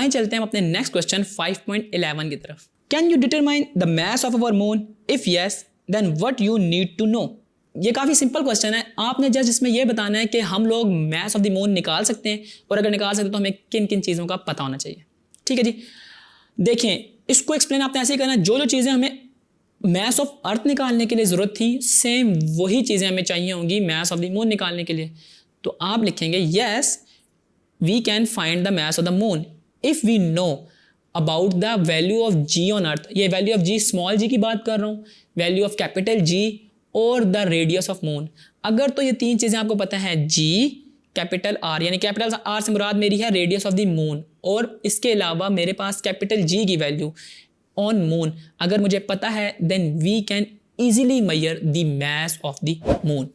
आए चलते हैं अपने नेक्स्ट क्वेश्चन 5.11 की तरफ। Can you determine the mass of our moon? If yes then what you need to know. ये काफ़ी सिंपल क्वेश्चन है, आपने जस्ट इसमें यह बताना है कि हम लोग मास ऑफ द मून निकाल सकते हैं, और अगर निकाल सकते हैं तो हमें किन किन चीज़ों का पता होना चाहिए। ठीक है जी, देखें इसको एक्सप्लेन आपने ऐसे ही करना है, जो जो चीज़ें हमें मास ऑफ अर्थ निकालने के लिए ज़रूरत थी सेम वही चीज़ें हमें चाहिए होंगी मास ऑफ द मून निकालने के लिए। तो आप लिखेंगे yes we can find the mass of the moon if we know about the value of G on earth. ये value of G small G की बात कर रहा हूँ, वैल्यू ऑफ कैपिटल जी और द रेडियस ऑफ मून। अगर तो ये तीन चीज़ें आपको पता है, जी कैपिटल आर, यानी कैपिटल आर से मुराद मेरी है रेडियस ऑफ द मून, और इसके अलावा मेरे पास कैपिटल जी की वैल्यू ऑन मून अगर मुझे पता है, then we can easily measure the mass of the moon.